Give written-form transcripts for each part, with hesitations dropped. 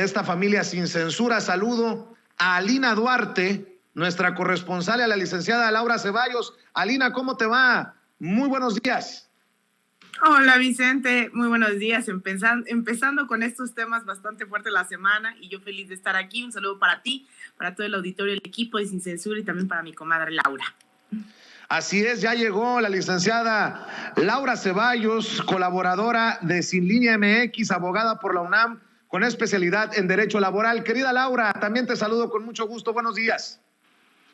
de esta familia Sin Censura. Saludo a Alina Duarte, nuestra corresponsal, a la licenciada Laura Ceballos. Alina, ¿cómo te va? Muy buenos días. Hola Vicente, muy buenos días. Empezando con estos temas bastante fuertes la semana y yo feliz de estar aquí. Un saludo para ti, para todo el auditorio, el equipo de Sin Censura y también para mi comadre Laura. Así es, ya llegó la licenciada Laura Ceballos, colaboradora de Sin Línea MX, abogada por la UNAM, con especialidad en Derecho Laboral. Querida Laura, también te saludo con mucho gusto. Buenos días.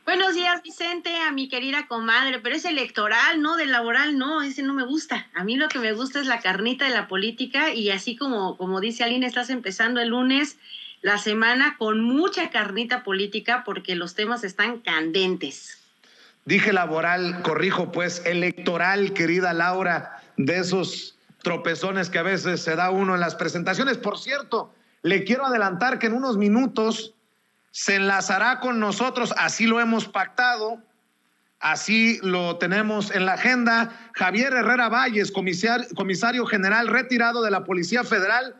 Buenos días, Vicente, a mi querida comadre, pero es electoral, ¿no? Del laboral, no, ese no me gusta. A mí lo que me gusta es la carnita de la política y así como dice Aline, estás empezando el lunes la semana con mucha carnita política porque los temas están candentes. Dije laboral, corrijo pues, electoral, querida Laura, de esos tropezones que a veces se da uno en las presentaciones. Por cierto, le quiero adelantar que en unos minutos se enlazará con nosotros, así lo hemos pactado, así lo tenemos en la agenda, Javier Herrera Valles, comisario general retirado de la Policía Federal,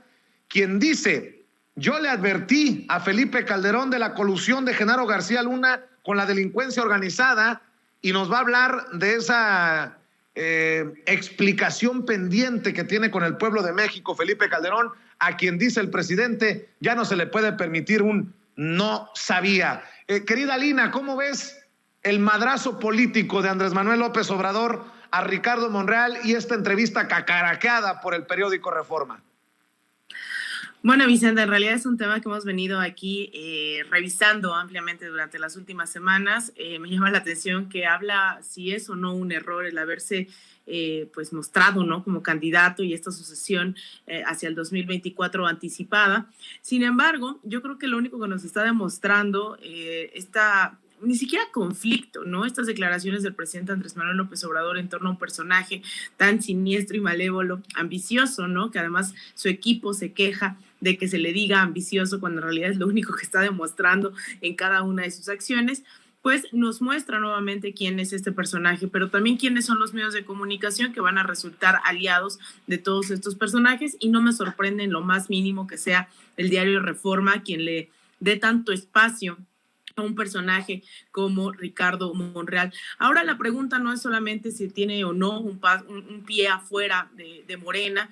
quien dice: yo le advertí a Felipe Calderón de la colusión de Genaro García Luna con la delincuencia organizada, y nos va a hablar de esa explicación pendiente que tiene con el pueblo de México Felipe Calderón, a quien dice el presidente ya no se le puede permitir un no sabía. Querida Alina, ¿cómo ves el madrazo político de Andrés Manuel López Obrador a Ricardo Monreal y esta entrevista cacaraqueada por el periódico Reforma? Bueno, Vicente, en realidad es un tema que hemos venido aquí revisando ampliamente durante las últimas semanas. Me llama la atención que habla si es o no un error el haberse pues mostrado, ¿no?, como candidato y esta sucesión hacia el 2024 anticipada. Sin embargo, yo creo que lo único que nos está demostrando ni siquiera conflicto, ¿no?, estas declaraciones del presidente Andrés Manuel López Obrador en torno a un personaje tan siniestro y malévolo, ambicioso, ¿no?, que además su equipo se queja de que se le diga ambicioso cuando en realidad es lo único que está demostrando en cada una de sus acciones. Pues nos muestra nuevamente quién es este personaje, pero también quiénes son los medios de comunicación que van a resultar aliados de todos estos personajes, y no me sorprende en lo más mínimo que sea el diario Reforma quien le dé tanto espacio a un personaje como Ricardo Monreal. Ahora la pregunta no es solamente si tiene o no un pie afuera de Morena.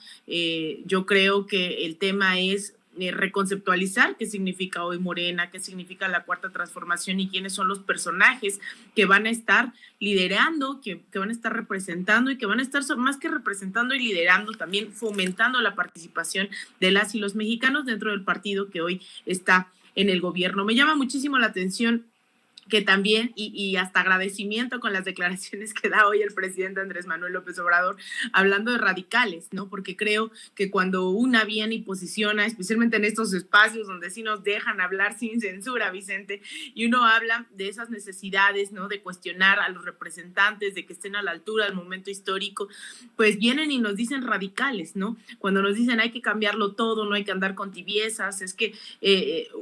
Yo creo que el tema es reconceptualizar qué significa hoy Morena, qué significa la Cuarta Transformación y quiénes son los personajes que van a estar liderando, que van a estar representando y que van a estar más que representando y liderando, también fomentando la participación de las y los mexicanos dentro del partido que hoy está en el gobierno. Me llama muchísimo la atención que también, y hasta agradecimiento con las declaraciones que da hoy el presidente Andrés Manuel López Obrador, hablando de radicales, ¿no? Porque creo que cuando una viene y posiciona, especialmente en estos espacios donde sí nos dejan hablar sin censura, Vicente, y uno habla de esas necesidades, ¿no?, de cuestionar a los representantes, de que estén a la altura del momento histórico, pues vienen y nos dicen radicales, ¿no? Cuando nos dicen hay que cambiarlo todo, no hay que andar con tibiezas, es que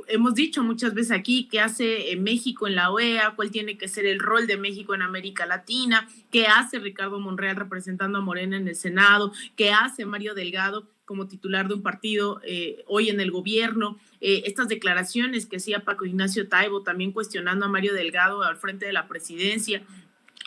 hemos dicho muchas veces aquí qué hace México en la OEA, cuál tiene que ser el rol de México en América Latina, qué hace Ricardo Monreal representando a Morena en el Senado, qué hace Mario Delgado como titular de un partido hoy en el gobierno, estas declaraciones que hacía Paco Ignacio Taibo también cuestionando a Mario Delgado al frente de la presidencia.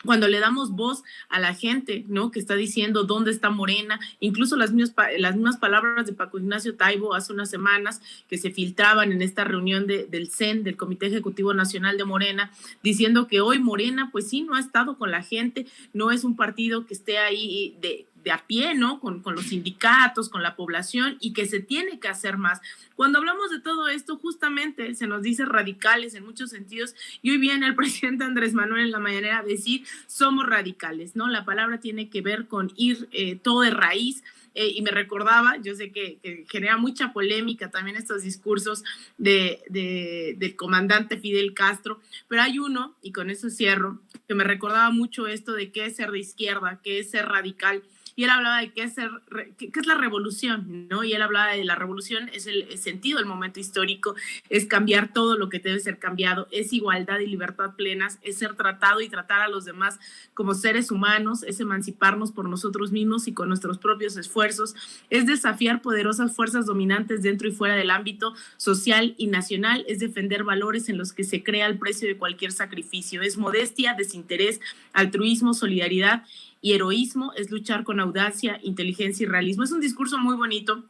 Cuando le damos voz a la gente, ¿no?, que está diciendo dónde está Morena, incluso las mismas palabras de Paco Ignacio Taibo hace unas semanas que se filtraban en esta reunión del CEN, del Comité Ejecutivo Nacional de Morena, diciendo que hoy Morena, pues sí, no ha estado con la gente, no es un partido que esté ahí de a pie, ¿no?, con los sindicatos, con la población, y que se tiene que hacer más. Cuando hablamos de todo esto, justamente se nos dice radicales en muchos sentidos, y hoy viene el presidente Andrés Manuel en la mañanera a decir somos radicales, ¿no? La palabra tiene que ver con ir todo de raíz, y me recordaba, yo sé que genera mucha polémica también estos discursos del comandante Fidel Castro, pero hay uno, y con eso cierro, que me recordaba mucho esto de qué es ser de izquierda, qué es ser radical, y él hablaba de qué es la revolución, ¿no? Y él hablaba de la revolución, es el sentido, el momento histórico, es cambiar todo lo que debe ser cambiado, es igualdad y libertad plenas, es ser tratado y tratar a los demás como seres humanos, es emanciparnos por nosotros mismos y con nuestros propios esfuerzos, es desafiar poderosas fuerzas dominantes dentro y fuera del ámbito social y nacional, es defender valores en los que se crea el precio de cualquier sacrificio, es modestia, desinterés, altruismo, solidaridad y heroísmo, es luchar con audacia, inteligencia y realismo. Es un discurso muy bonito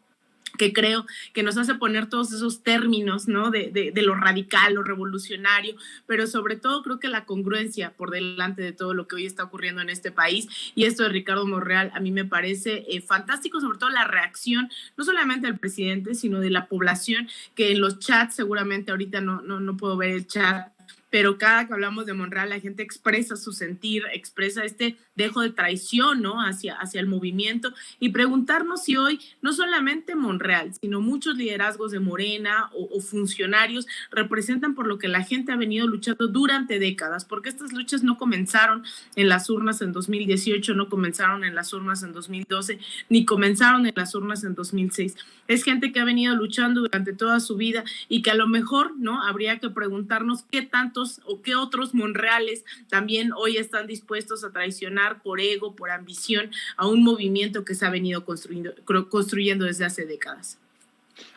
que creo que nos hace poner todos esos términos, ¿no? de lo radical, lo revolucionario, pero sobre todo creo que la congruencia por delante de todo lo que hoy está ocurriendo en este país. Y esto de Ricardo Monreal a mí me parece fantástico, sobre todo la reacción, no solamente del presidente, sino de la población, que en los chats, seguramente ahorita no puedo ver el chat, pero cada que hablamos de Monreal, la gente expresa su sentir, expresa este dejo de traición, ¿no? hacia el movimiento, y preguntarnos si hoy no solamente Monreal, sino muchos liderazgos de Morena o funcionarios representan por lo que la gente ha venido luchando durante décadas, porque estas luchas no comenzaron en las urnas en 2018, no comenzaron en las urnas en 2012, ni comenzaron en las urnas en 2006. Es gente que ha venido luchando durante toda su vida y que a lo mejor, ¿no? Habría que preguntarnos qué tantos o qué otros Monreales también hoy están dispuestos a traicionar por ego, por ambición, a un movimiento que se ha venido construyendo desde hace décadas.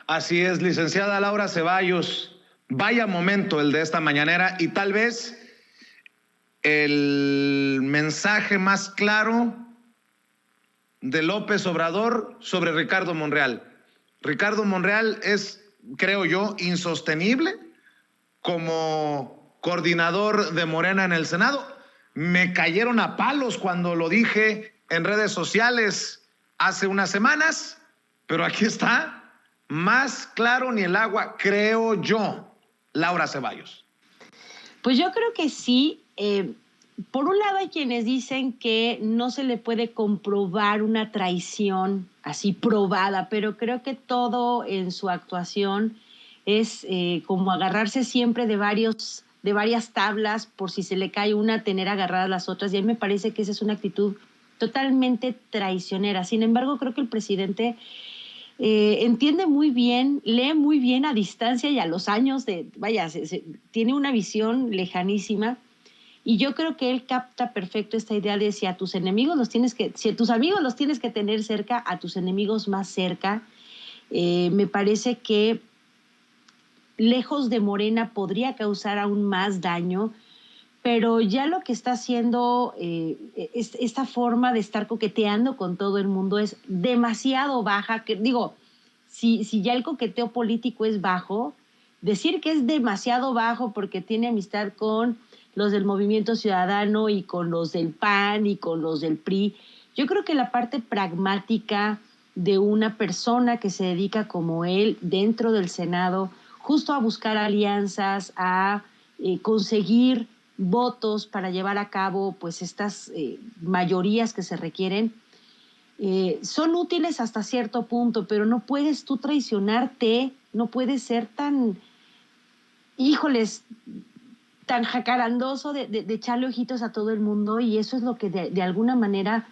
Así es, licenciada Laura Ceballos. Vaya momento el de esta mañanera, y tal vez el mensaje más claro de López Obrador sobre Ricardo Monreal. Ricardo Monreal es, creo yo, insostenible como coordinador de Morena en el Senado. Me cayeron a palos cuando lo dije en redes sociales hace unas semanas, pero aquí está, más claro ni el agua, creo yo. Laura Ceballos. Pues yo creo que sí. Por un lado hay quienes dicen que no se le puede comprobar una traición así probada, pero creo que todo en su actuación es como agarrarse siempre de varias tablas, por si se le cae una, tener agarradas las otras, y a mí me parece que esa es una actitud totalmente traicionera. Sin embargo, creo que el presidente entiende muy bien, lee muy bien a distancia y a los años tiene una visión lejanísima, y yo creo que él capta perfecto esta idea de si a tus amigos los tienes que tener cerca, a tus enemigos más cerca. Me parece que lejos de Morena podría causar aún más daño, pero ya lo que está haciendo, esta forma de estar coqueteando con todo el mundo es demasiado baja. Si ya el coqueteo político es bajo, decir que es demasiado bajo porque tiene amistad con los del Movimiento Ciudadano y con los del PAN y con los del PRI, yo creo que la parte pragmática de una persona que se dedica como él dentro del Senado justo a buscar alianzas, a conseguir votos para llevar a cabo pues estas mayorías que se requieren, son útiles hasta cierto punto, pero no puedes tú traicionarte, no puedes ser tan jacarandoso de echarle ojitos a todo el mundo, y eso es lo que de alguna manera,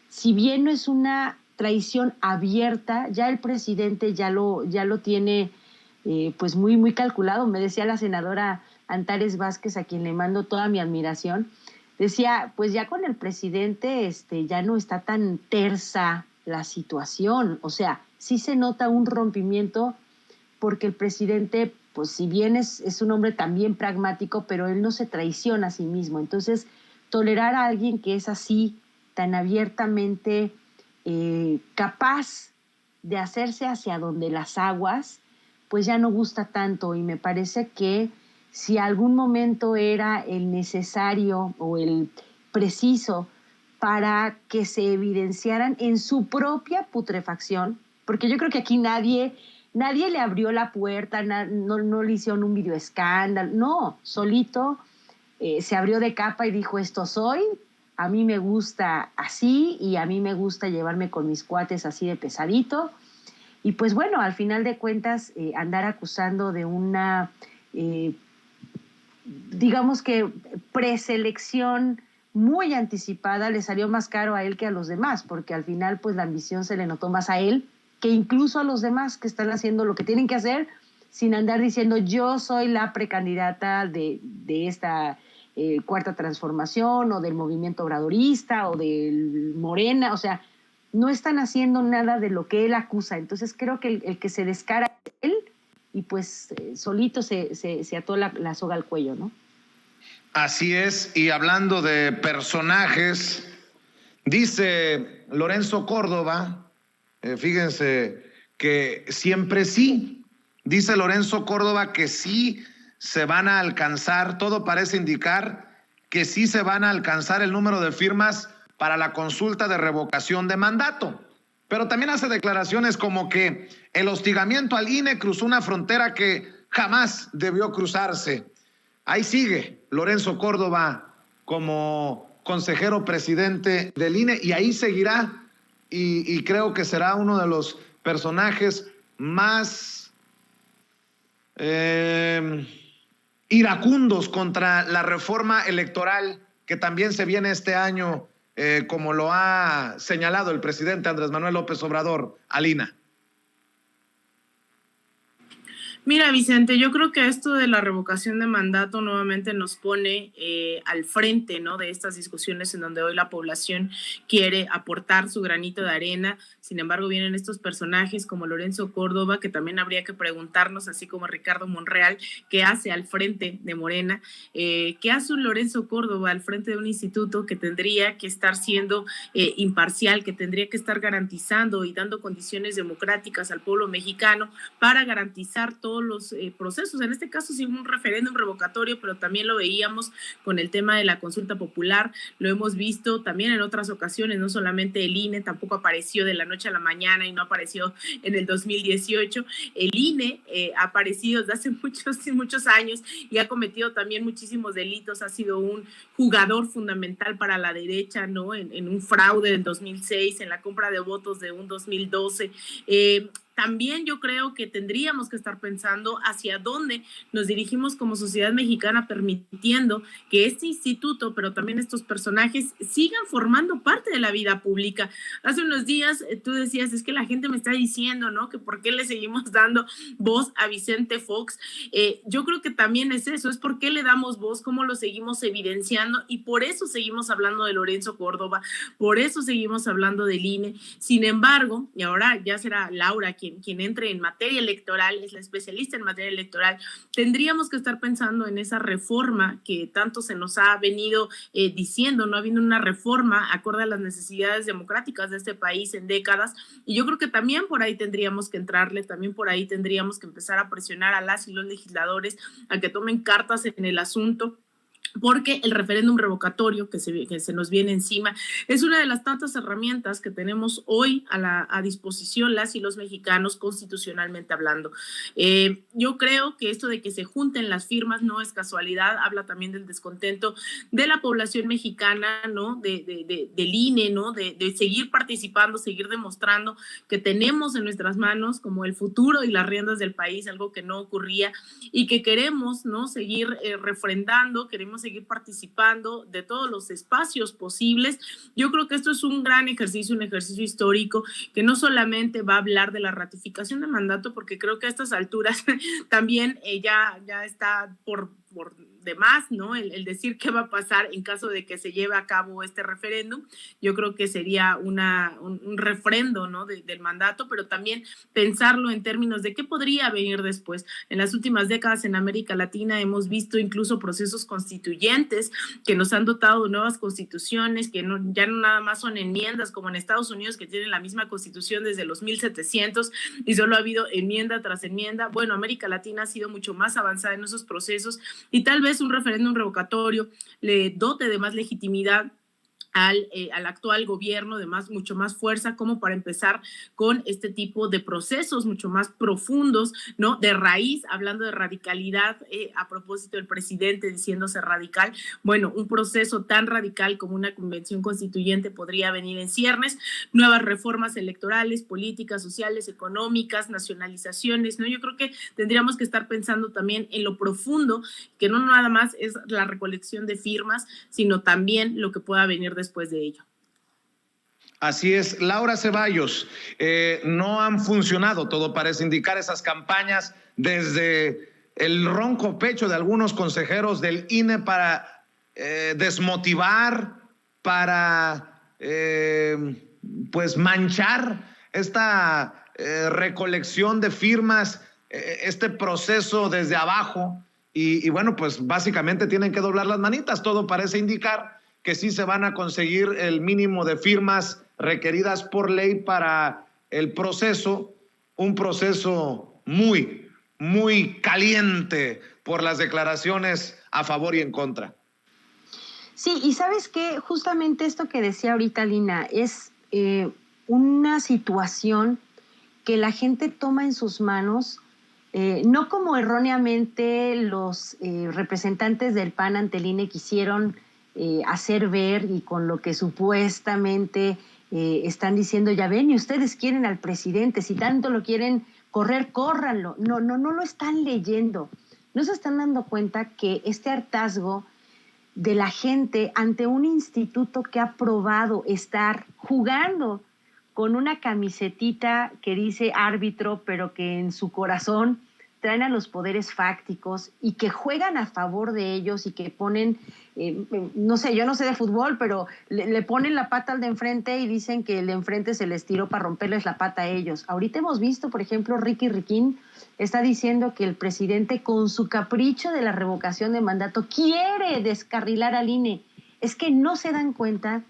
si bien no es una traición abierta, ya el presidente ya lo tiene pues muy, muy calculado. Me decía la senadora Antares Vázquez, a quien le mando toda mi admiración, decía, pues ya con el presidente ya no está tan tersa la situación, o sea, sí se nota un rompimiento porque el presidente, pues si bien es un hombre también pragmático, pero él no se traiciona a sí mismo. Entonces, tolerar a alguien que es así, tan abiertamente capaz de hacerse hacia donde las aguas, pues ya no gusta tanto, y me parece que si algún momento era el necesario o el preciso para que se evidenciaran en su propia putrefacción, porque yo creo que aquí nadie le abrió la puerta, no le hicieron un videoescándalo, no, solito se abrió de capa y dijo, esto soy, a mí me gusta así y a mí me gusta llevarme con mis cuates así de pesadito. Y pues bueno, al final de cuentas, andar acusando de una, digamos que preselección muy anticipada, le salió más caro a él que a los demás, porque al final pues la ambición se le notó más a él que incluso a los demás que están haciendo lo que tienen que hacer sin andar diciendo yo soy la precandidata de esta cuarta transformación o del movimiento obradorista o del Morena. O sea, no están haciendo nada de lo que él acusa. Entonces creo que el que se descara es él y pues solito se ató la soga al cuello, ¿no? Así es, y hablando de personajes, dice Lorenzo Córdoba, fíjense que siempre sí, dice Lorenzo Córdoba que sí se van a alcanzar, todo parece indicar que sí se van a alcanzar el número de firmas para la consulta de revocación de mandato, pero también hace declaraciones como que el hostigamiento al INE cruzó una frontera que jamás debió cruzarse. Ahí sigue Lorenzo Córdoba como consejero presidente del INE y ahí seguirá y creo que será uno de los personajes más iracundos contra la reforma electoral que también se viene este año, como lo ha señalado el presidente Andrés Manuel López Obrador, Alina. Mira, Vicente, yo creo que esto de la revocación de mandato nuevamente nos pone al frente, ¿no?, de estas discusiones en donde hoy la población quiere aportar su granito de arena. Sin embargo, vienen estos personajes como Lorenzo Córdoba, que también habría que preguntarnos, así como Ricardo Monreal, ¿qué hace al frente de Morena? ¿Qué hace un Lorenzo Córdoba al frente de un instituto que tendría que estar siendo imparcial, que tendría que estar garantizando y dando condiciones democráticas al pueblo mexicano para garantizar todos los procesos? En este caso, sí, un referéndum revocatorio, pero también lo veíamos con el tema de la consulta popular, lo hemos visto también en otras ocasiones, no solamente el INE, tampoco apareció de la noche a la mañana y no apareció en el 2018, el INE ha aparecido desde hace muchos años y ha cometido también muchísimos delitos, ha sido un jugador fundamental para la derecha, ¿no?, en un fraude del 2006, en la compra de votos de un 2012, también yo creo que tendríamos que estar pensando hacia dónde nos dirigimos como sociedad mexicana, permitiendo que este instituto, pero también estos personajes, sigan formando parte de la vida pública. Hace unos días tú decías, es que la gente me está diciendo, ¿no?, que por qué le seguimos dando voz a Vicente Fox. Yo creo que también es eso, es por qué le damos voz, cómo lo seguimos evidenciando, y por eso seguimos hablando de Lorenzo Córdoba, por eso seguimos hablando del INE. Sin embargo, y ahora ya será Laura quien entre en materia electoral, es la especialista en materia electoral, tendríamos que estar pensando en esa reforma que tanto se nos ha venido diciendo, no ha habido una reforma acorde a las necesidades democráticas de este país en décadas, y yo creo que también por ahí tendríamos que entrarle, también por ahí tendríamos que empezar a presionar a las y los legisladores a que tomen cartas en el asunto, porque el referéndum revocatorio que se nos viene encima es una de las tantas herramientas que tenemos hoy a disposición las y los mexicanos constitucionalmente hablando. Yo creo que esto de que se junten las firmas no es casualidad, habla también del descontento de la población mexicana, ¿no?, del INE, ¿no?, de seguir participando, seguir demostrando que tenemos en nuestras manos como el futuro y las riendas del país, algo que no ocurría y que queremos, ¿no?, seguir refrendando, queremos seguir participando de todos los espacios posibles. Yo creo que esto es un gran ejercicio, un ejercicio histórico que no solamente va a hablar de la ratificación de mandato, porque creo que a estas alturas también ya está por demás, ¿no?, el decir qué va a pasar en caso de que se lleve a cabo este referéndum. Yo creo que sería un refrendo, ¿no?, del mandato, pero también pensarlo en términos de qué podría venir después. En las últimas décadas en América Latina hemos visto incluso procesos constituyentes que nos han dotado de nuevas constituciones, que ya no nada más son enmiendas como en Estados Unidos, que tienen la misma constitución desde los 1700 y solo ha habido enmienda tras enmienda. Bueno, América Latina ha sido mucho más avanzada en esos procesos y tal vez un referéndum revocatorio le dote de más legitimidad al actual gobierno, además mucho más fuerza como para empezar con este tipo de procesos mucho más profundos, ¿no? De raíz, hablando de radicalidad, a propósito del presidente diciéndose radical, bueno, un proceso tan radical como una convención constituyente podría venir en ciernes, nuevas reformas electorales, políticas, sociales, económicas, nacionalizaciones, ¿no? Yo creo que tendríamos que estar pensando también en lo profundo, que no nada más es la recolección de firmas, sino también lo que pueda venir después de ello. Así es, Laura Ceballos, no han funcionado, todo parece indicar, esas campañas desde el ronco pecho de algunos consejeros del INE para desmotivar, para pues manchar esta recolección de firmas, este proceso desde abajo y bueno, pues básicamente tienen que doblar las manitas, todo parece indicar que sí se van a conseguir el mínimo de firmas requeridas por ley para el proceso, un proceso muy, muy caliente por las declaraciones a favor y en contra. Sí, y ¿sabes qué? Justamente esto que decía ahorita Lina, es una situación que la gente toma en sus manos, no como erróneamente los representantes del PAN ante el INE quisieron hacer ver y con lo que supuestamente están diciendo, ya ven, y ustedes quieren al presidente, si tanto lo quieren correr, córranlo. No lo están leyendo. No se están dando cuenta que este hartazgo de la gente ante un instituto que ha probado estar jugando con una camisetita que dice árbitro, pero que en su corazón traen a los poderes fácticos y que juegan a favor de ellos y que ponen, no sé, yo no sé de fútbol, pero le ponen la pata al de enfrente y dicen que el de enfrente se les tiró para romperles la pata a ellos. Ahorita hemos visto, por ejemplo, Ricky Riquín está diciendo que el presidente con su capricho de la revocación de mandato quiere descarrilar al INE. Es que no se dan cuenta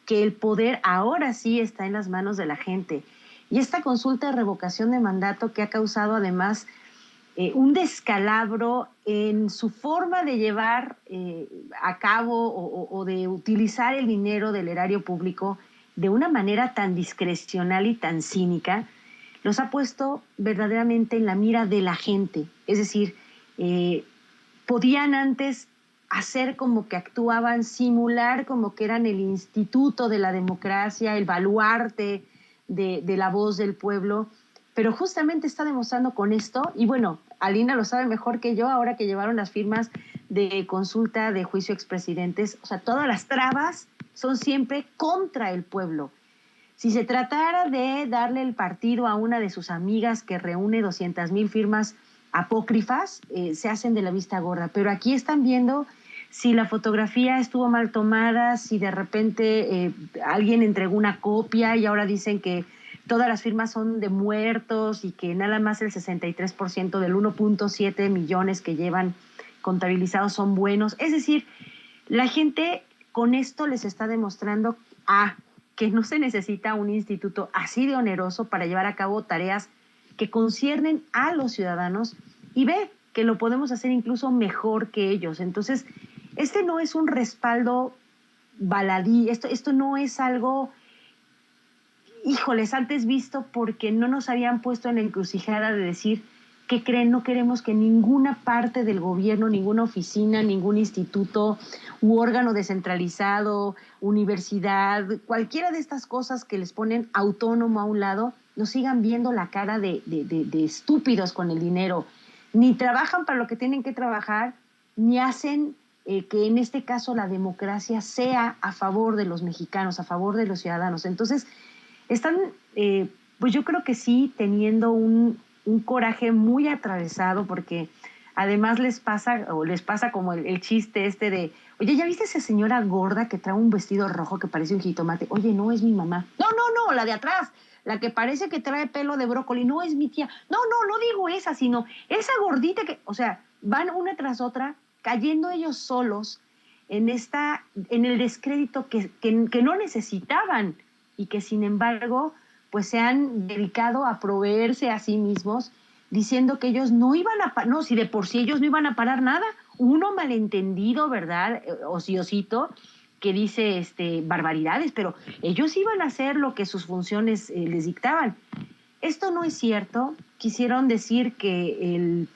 que el poder ahora sí está en las manos de la gente. Y esta consulta de revocación de mandato que ha causado además un descalabro en su forma de llevar a cabo o de utilizar el dinero del erario público de una manera tan discrecional y tan cínica, los ha puesto verdaderamente en la mira de la gente. Es decir, podían antes hacer como que actuaban, simular como que eran el instituto de la democracia, el baluarte de la voz del pueblo, pero justamente está demostrando con esto, y bueno, Alina lo sabe mejor que yo, ahora que llevaron las firmas de consulta de juicio a expresidentes, o sea, todas las trabas son siempre contra el pueblo. Si se tratara de darle el partido a una de sus amigas que reúne 200,000 firmas apócrifas, se hacen de la vista gorda, pero aquí están viendo si la fotografía estuvo mal tomada, si de repente alguien entregó una copia y ahora dicen que todas las firmas son de muertos y que nada más el 63% del 1.7 millones que llevan contabilizados son buenos. Es decir, la gente con esto les está demostrando que no se necesita un instituto así de oneroso para llevar a cabo tareas que conciernen a los ciudadanos y ve que lo podemos hacer incluso mejor que ellos. Entonces, este no es un respaldo baladí, esto no es algo, híjoles, antes visto porque no nos habían puesto en la encrucijada de decir, ¿qué creen? No queremos que ninguna parte del gobierno, ninguna oficina, ningún instituto u órgano descentralizado, universidad, cualquiera de estas cosas que les ponen autónomo a un lado, nos sigan viendo la cara de estúpidos con el dinero. Ni trabajan para lo que tienen que trabajar, ni hacen que en este caso la democracia sea a favor de los mexicanos, a favor de los ciudadanos. Entonces, están, pues yo creo que sí, teniendo un coraje muy atravesado, porque además les pasa como el chiste este de, oye, ¿ya viste esa señora gorda que trae un vestido rojo que parece un jitomate? Oye, no, es mi mamá. No, la de atrás, la que parece que trae pelo de brócoli, no, es mi tía. No digo esa, sino esa gordita que, o sea, van una tras otra, cayendo ellos solos en el descrédito que no necesitaban y que sin embargo pues se han dedicado a proveerse a sí mismos diciendo que ellos no iban a parar, no, si de por sí ellos no iban a parar nada, uno malentendido, ¿verdad? Ociosito, que dice barbaridades, pero ellos iban a hacer lo que sus funciones les dictaban. Esto no es cierto. Quisieron decir que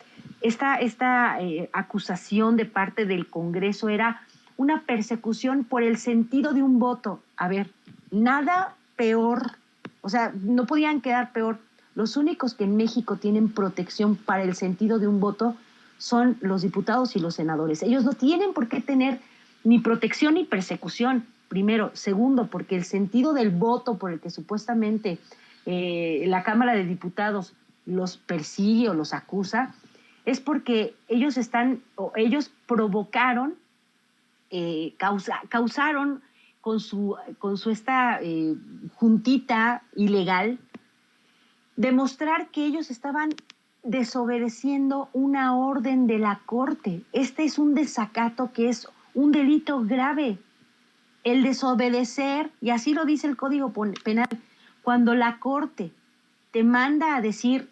esta acusación de parte del Congreso era una persecución por el sentido de un voto. A ver, nada peor, o sea, no podían quedar peor. Los únicos que en México tienen protección para el sentido de un voto son los diputados y los senadores. Ellos no tienen por qué tener ni protección ni persecución, primero. Segundo, porque el sentido del voto por el que supuestamente la Cámara de Diputados los persigue o los acusa, es porque ellos provocaron, causaron con su juntita ilegal, demostrar que ellos estaban desobedeciendo una orden de la Corte. Este es un desacato que es un delito grave. El desobedecer, y así lo dice el Código Penal, cuando la Corte te manda a decir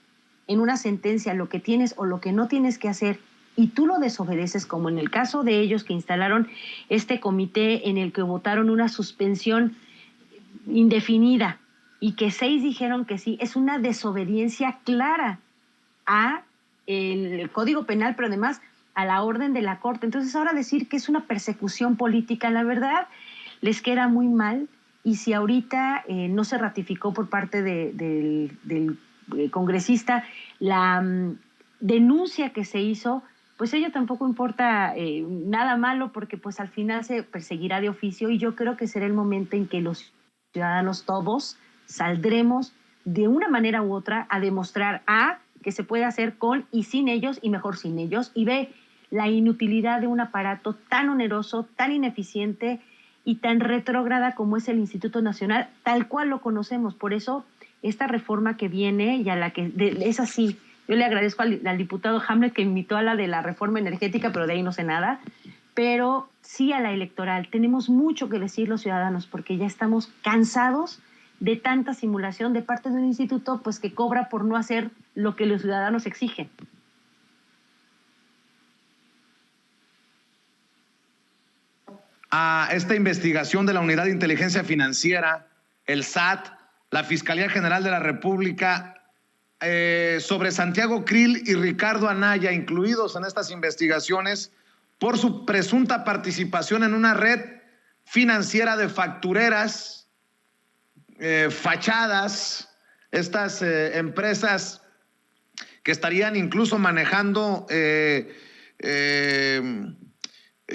en una sentencia lo que tienes o lo que no tienes que hacer y tú lo desobedeces, como en el caso de ellos que instalaron este comité en el que votaron una suspensión indefinida y que 6 dijeron que sí, es una desobediencia clara a el Código Penal, pero además a la orden de la Corte. Entonces ahora decir que es una persecución política, la verdad, les queda muy mal. Y si ahorita no se ratificó por parte del congresista la denuncia que se hizo, pues ello tampoco importa nada malo, porque pues al final se perseguirá de oficio, y yo creo que será el momento en que los ciudadanos todos saldremos de una manera u otra a demostrar que se puede hacer con y sin ellos, y mejor sin ellos, y ve la inutilidad de un aparato tan oneroso, tan ineficiente y tan retrógrada como es el Instituto Nacional, tal cual lo conocemos. Por eso esta reforma que viene y a la que es así. Yo le agradezco al diputado Hamlet que invitó a la de la reforma energética, pero de ahí no sé nada. Pero sí a la electoral. Tenemos mucho que decir los ciudadanos, porque ya estamos cansados de tanta simulación de parte de un instituto pues que cobra por no hacer lo que los ciudadanos exigen. A esta investigación de la Unidad de Inteligencia Financiera, el SAT, la Fiscalía General de la República, sobre Santiago Krill y Ricardo Anaya, incluidos en estas investigaciones por su presunta participación en una red financiera de factureras, fachadas, estas empresas que estarían incluso manejando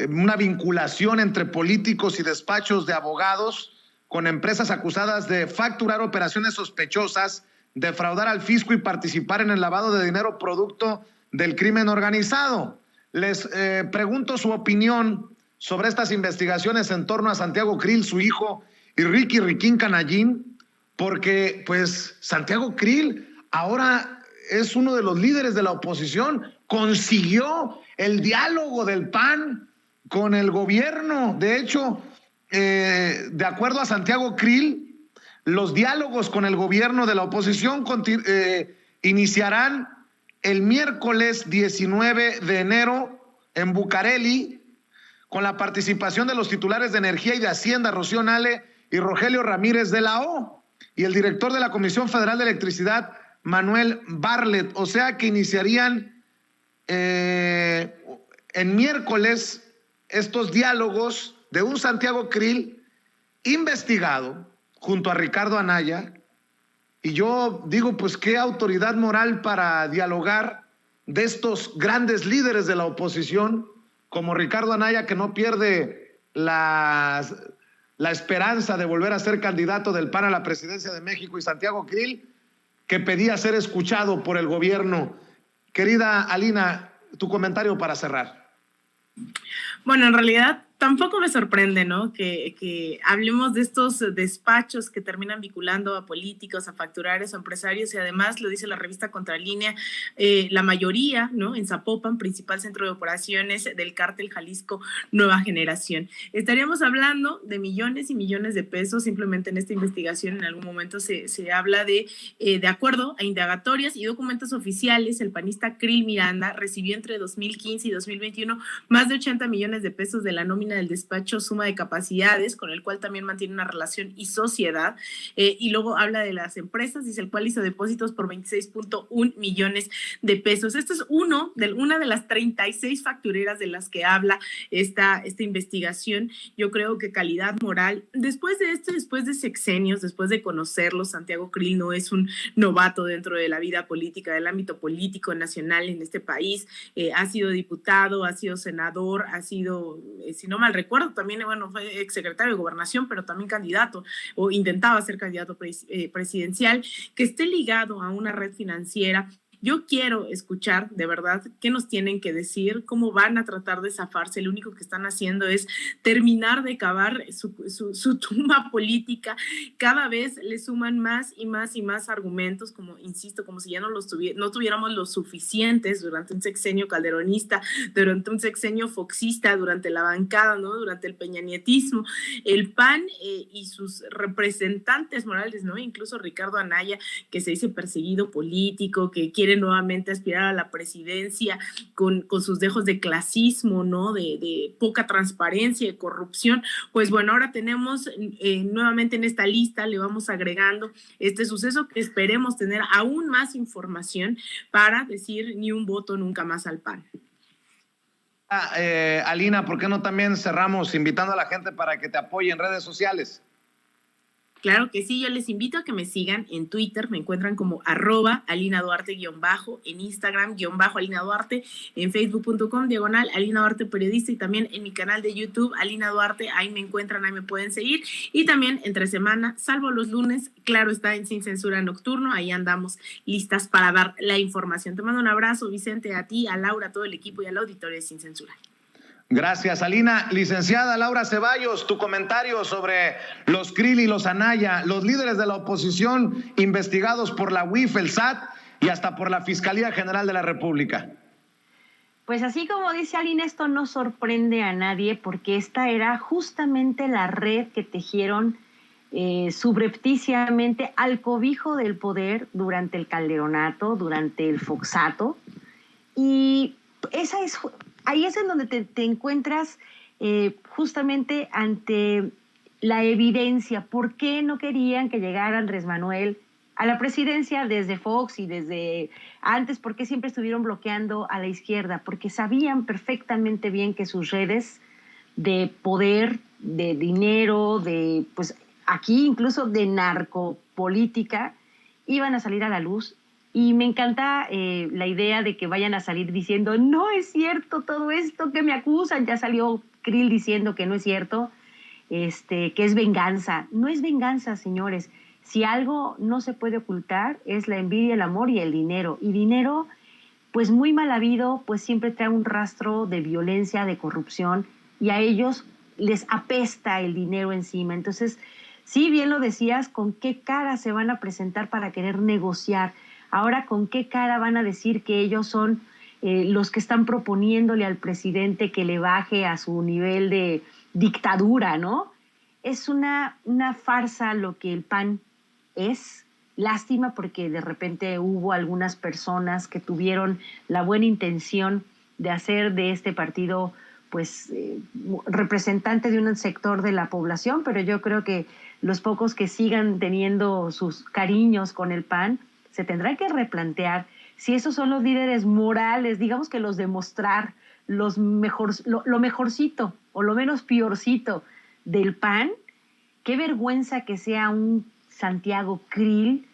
una vinculación entre políticos y despachos de abogados con empresas acusadas de facturar operaciones sospechosas, defraudar al fisco y participar en el lavado de dinero producto del crimen organizado. Les pregunto su opinión sobre estas investigaciones en torno a Santiago Krill, su hijo, y Riquín Canallín, porque pues Santiago Krill ahora es uno de los líderes de la oposición, consiguió el diálogo del PAN con el gobierno. De hecho, de acuerdo a Santiago Krill, los diálogos con el gobierno de la oposición iniciarán el miércoles 19 de enero en Bucareli, con la participación de los titulares de Energía y de Hacienda, Rocío Nale y Rogelio Ramírez de la O, y el director de la Comisión Federal de Electricidad, Manuel Barlet. O sea que iniciarían en miércoles estos diálogos de un Santiago Krill investigado junto a Ricardo Anaya. Y yo digo, pues qué autoridad moral para dialogar de estos grandes líderes de la oposición, como Ricardo Anaya, que no pierde la esperanza de volver a ser candidato del PAN a la presidencia de México, y Santiago Krill, que pedía ser escuchado por el gobierno. Querida Alina, tu comentario para cerrar. Bueno, en realidad tampoco me sorprende, ¿no? Que hablemos de estos despachos que terminan vinculando a políticos, a facturarios, a empresarios, y además, lo dice la revista Contralínea, la mayoría, ¿no? En Zapopan, principal centro de operaciones del cártel Jalisco Nueva Generación. Estaríamos hablando de millones y millones de pesos simplemente en esta investigación. En algún momento se habla de acuerdo a indagatorias y documentos oficiales, el panista Krill Miranda recibió entre 2015 y 2021 más de 80 millones millones de pesos de la nómina del despacho Suma de Capacidades, con el cual también mantiene una relación y sociedad. Y luego habla de las empresas, dice el cual hizo depósitos por 26.1 millones de pesos. Esto es una de las 36 factureras de las que habla esta investigación. Yo creo que calidad moral, después de sexenios, después de conocerlo, Santiago Krill no es un novato dentro de la vida política, del ámbito político nacional en este país. Ha sido diputado, ha sido senador, ha sido, si no mal recuerdo, también, bueno, fue exsecretario de Gobernación, pero también candidato, o intentaba ser candidato presidencial, que esté ligado a una red financiera. Yo quiero escuchar, de verdad, qué nos tienen que decir, cómo van a tratar de zafarse. Lo único que están haciendo es terminar de cavar su tumba política. Cada vez le suman más y más y más argumentos, como, insisto, como si ya no tuviéramos los suficientes durante un sexenio calderonista, durante un sexenio foxista, durante la bancada, ¿no? Durante el peñanietismo. El PAN y sus representantes morales, ¿no? Incluso Ricardo Anaya, que se dice perseguido político, que quiere nuevamente aspirar a la presidencia con sus dejos de clasismo, ¿no? De poca transparencia, de corrupción. Pues bueno, ahora tenemos nuevamente en esta lista, le vamos agregando este suceso, que esperemos tener aún más información para decir ni un voto nunca más al PAN. Alina, ¿por qué no también cerramos invitando a la gente para que te apoye en redes sociales? Claro que sí, yo les invito a que me sigan en Twitter, me encuentran como @AlinaDuarte_, en Instagram _AlinaDuarte, en Facebook.com/Alina Duarte Periodista, y también en mi canal de YouTube, Alina Duarte, ahí me encuentran, ahí me pueden seguir, y también entre semana, salvo los lunes, claro está, en Sin Censura Nocturno, ahí andamos listas para dar la información. Te mando un abrazo, Vicente, a ti, a Laura, a todo el equipo y al auditorio de Sin Censura. Gracias, Alina. Licenciada Laura Ceballos, tu comentario sobre los Krill y los Anaya, los líderes de la oposición investigados por la UIF, el SAT y hasta por la Fiscalía General de la República. Pues así como dice Alina, esto no sorprende a nadie, porque esta era justamente la red que tejieron subrepticiamente al cobijo del poder durante el calderonato, durante el foxato, y ahí es en donde te encuentras justamente ante la evidencia. ¿Por qué no querían que llegara Andrés Manuel a la presidencia desde Fox y desde antes? ¿Por qué siempre estuvieron bloqueando a la izquierda? Porque sabían perfectamente bien que sus redes de poder, de dinero, de, pues aquí incluso de narcopolítica, iban a salir a la luz. Y me encanta la idea de que vayan a salir diciendo, no es cierto todo esto que me acusan. Ya salió Krill diciendo que no es cierto, que es venganza. No es venganza, señores. Si algo no se puede ocultar es la envidia, el amor y el dinero. Y dinero, pues muy mal habido, pues siempre trae un rastro de violencia, de corrupción, y a ellos les apesta el dinero encima. Entonces, sí, bien lo decías, ¿con qué cara se van a presentar para querer negociar? Ahora, ¿con qué cara van a decir que ellos son los que están proponiéndole al presidente que le baje a su nivel de dictadura, ¿no? Es una farsa lo que el PAN es. Lástima porque de repente hubo algunas personas que tuvieron la buena intención de hacer de este partido pues representante de un sector de la población, pero yo creo que los pocos que sigan teniendo sus cariños con el PAN se tendrá que replantear si esos son los líderes morales, digamos que los de mostrar lo mejorcito o lo menos peorcito del PAN. Qué vergüenza que sea un Santiago Krill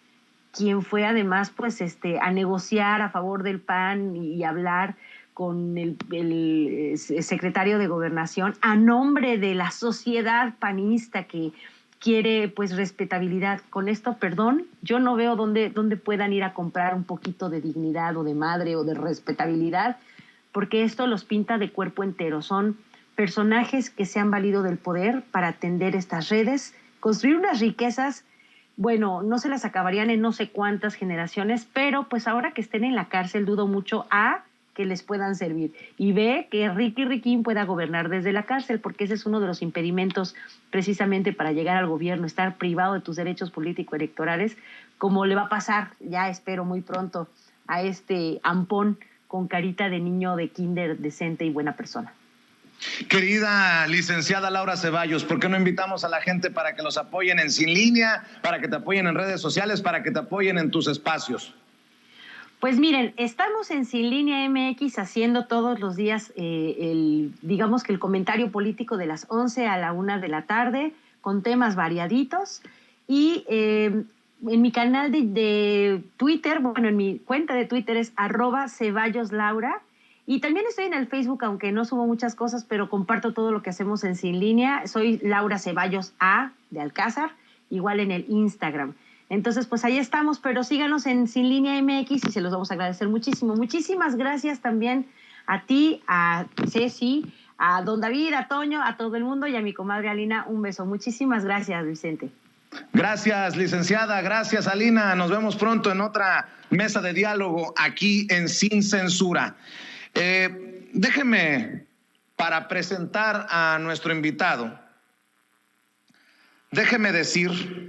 quien fue además pues a negociar a favor del PAN y hablar con el secretario de Gobernación a nombre de la sociedad panista que quiere pues respetabilidad. Con esto, perdón, yo no veo dónde puedan ir a comprar un poquito de dignidad o de madre o de respetabilidad, porque esto los pinta de cuerpo entero. Son personajes que se han valido del poder para atender estas redes, construir unas riquezas, bueno, no se las acabarían en no sé cuántas generaciones, pero pues ahora que estén en la cárcel dudo mucho que les puedan servir. Y ve que Riquín pueda gobernar desde la cárcel, porque ese es uno de los impedimentos precisamente para llegar al gobierno, estar privado de tus derechos político-electorales, como le va a pasar, ya espero muy pronto, a este ampón con carita de niño de kinder decente y buena persona. Querida licenciada Laura Ceballos, ¿por qué no invitamos a la gente para que los apoyen en Sin Línea, para que te apoyen en redes sociales, para que te apoyen en tus espacios? Pues miren, estamos en Sin Línea MX haciendo todos los días digamos que el comentario político de las 11 a la 1 de la tarde con temas variaditos y en mi canal de Twitter, bueno, en mi cuenta de Twitter es @CeballosLaura. Y también estoy en el Facebook, aunque no subo muchas cosas, pero comparto todo lo que hacemos en Sin Línea. Soy Laura Ceballos A de Alcázar, igual en el Instagram. Entonces, pues ahí estamos, pero síganos en Sin Línea MX y se los vamos a agradecer muchísimo. Muchísimas gracias también a ti, a Ceci, a don David, a Toño, a todo el mundo y a mi comadre Alina. Un beso. Muchísimas gracias, Vicente. Gracias, licenciada. Gracias, Alina. Nos vemos pronto en otra mesa de diálogo aquí en Sin Censura. Déjeme, para presentar a nuestro invitado, déjeme decir